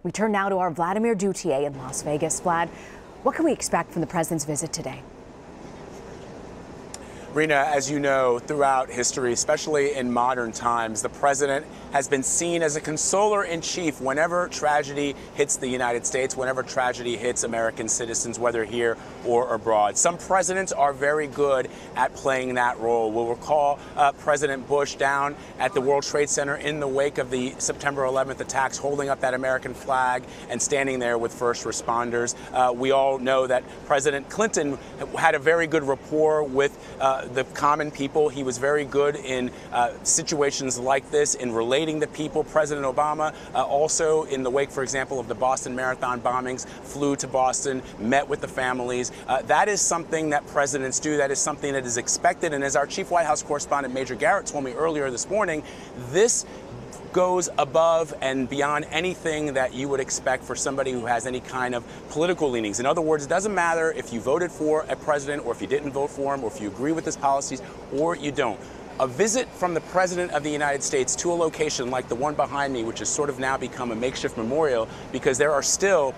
We turn now to our Vladimir Duthiers in Las Vegas. Vlad, what can we expect from the president's visit today? Rena, as you know, throughout history, especially in modern times, the president has been seen as a consoler-in-chief whenever tragedy hits the United States, whenever tragedy hits American citizens, whether here or abroad. Some presidents are very good at playing that role. We'll recall President Bush down at the World Trade Center in the wake of the September 11th attacks, holding up that American flag and standing there with first responders. We all know that President Clinton had a very good rapport with the common people. He was very good in situations like this, in relating to people. President Obama also, in the wake, for example, of the Boston Marathon bombings, flew to Boston, met with the families. That is something that presidents do. That is something that is expected. And as our chief White House correspondent, Major Garrett, told me earlier this morning, this goes above and beyond anything that you would expect for somebody who has any kind of political leanings. In other words, it doesn't matter if you voted for a president or if you didn't vote for him or if you agree with his policies or you don't. A visit from the President of the United States to a location like the one behind me, which has sort of now become a makeshift memorial, because there are still,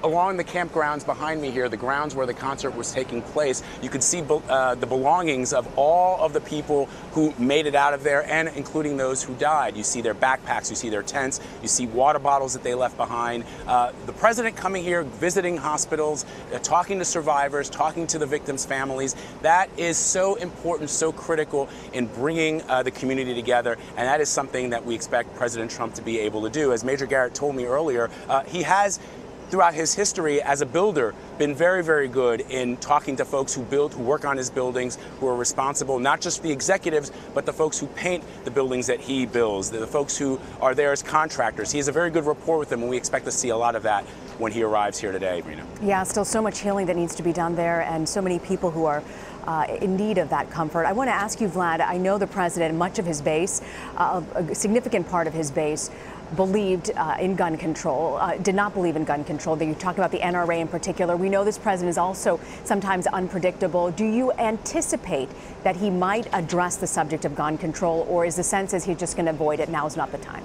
along the campgrounds behind me here, the grounds where the concert was taking place, you can see the belongings of all of the people who made it out of there, and including those who died. You see their backpacks, you see their tents, you see water bottles that they left behind. The President coming here, visiting hospitals, talking to survivors, talking to the victims' families, that is so important, so critical in bringing the community together, and that is something that we expect President Trump to be able to do. As Major Garrett told me earlier, he has, throughout his history as a builder, been very, very good in talking to folks who build, who work on his buildings, who are responsible, not just the executives, but the folks who paint the buildings that he builds, the folks who are there as contractors. He has a very good rapport with them, and we expect to see a lot of that when he arrives here today, Rena. Yeah, still so much healing that needs to be done there, and so many people who are in need of that comfort. I want to ask you, Vlad, I know the president, much of his base, a significant part of his base, believed in gun control, did not believe in gun control. You talked about the NRA in particular. We know this president is also sometimes unpredictable. Do you anticipate that he might address the subject of gun control, or is the sense is he's just going to avoid it? Now is not the time.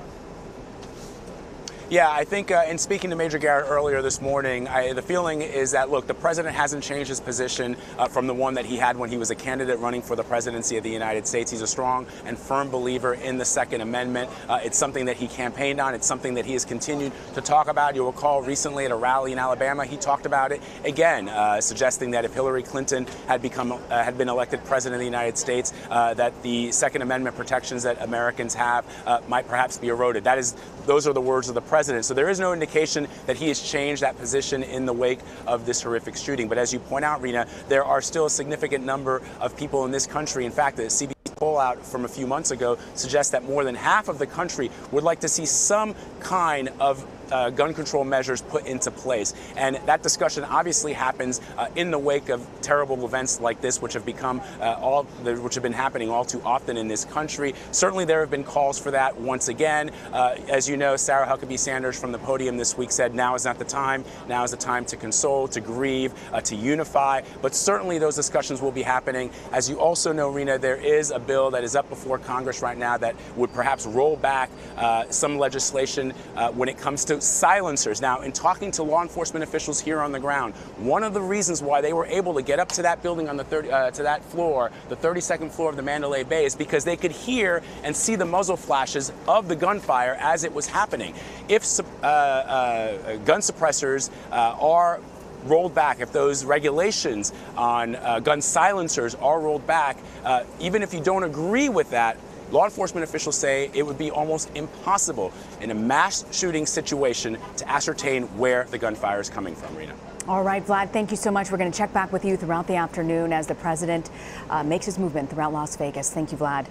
Yeah, I think in speaking to Major Garrett earlier this morning, the feeling is that, look, the president hasn't changed his position from the one that he had when he was a candidate running for the presidency of the United States. He's a strong and firm believer in the Second Amendment. It's something that he campaigned on. It's something that he has continued to talk about. You'll recall recently at a rally in Alabama, he talked about it again, suggesting that if Hillary Clinton had been elected president of the United States, that the Second Amendment protections that Americans have might perhaps be eroded. Those are the words of the president. So there is no indication that he has changed that position in the wake of this horrific shooting. But as you point out, Rena, there are still a significant number of people in this country. In fact, the CBS poll out from a few months ago suggests that more than half of the country would like to see some kind of gun control measures put into place. And that discussion obviously happens in the wake of terrible events like this, which have become which have been happening all too often in this country. Certainly there have been calls for that once again. As you know, Sarah Huckabee Sanders from the podium this week said now is not the time. Now is the time to console, to grieve, to unify. But certainly those discussions will be happening. As you also know, Rena, there is a bill that is up before Congress right now that would perhaps roll back some legislation when it comes to silencers. Now, in talking to law enforcement officials here on the ground, one of the reasons why they were able to get up to that building on the to that floor, the 32nd floor of the Mandalay Bay, is because they could hear and see the muzzle flashes of the gunfire as it was happening. If gun suppressors are rolled back, if those regulations on gun silencers are rolled back, even if you don't agree with that, law enforcement officials say it would be almost impossible in a mass shooting situation to ascertain where the gunfire is coming from, Rena. All right, Vlad, thank you so much. We're going to check back with you throughout the afternoon as the president makes his movement throughout Las Vegas. Thank you, Vlad.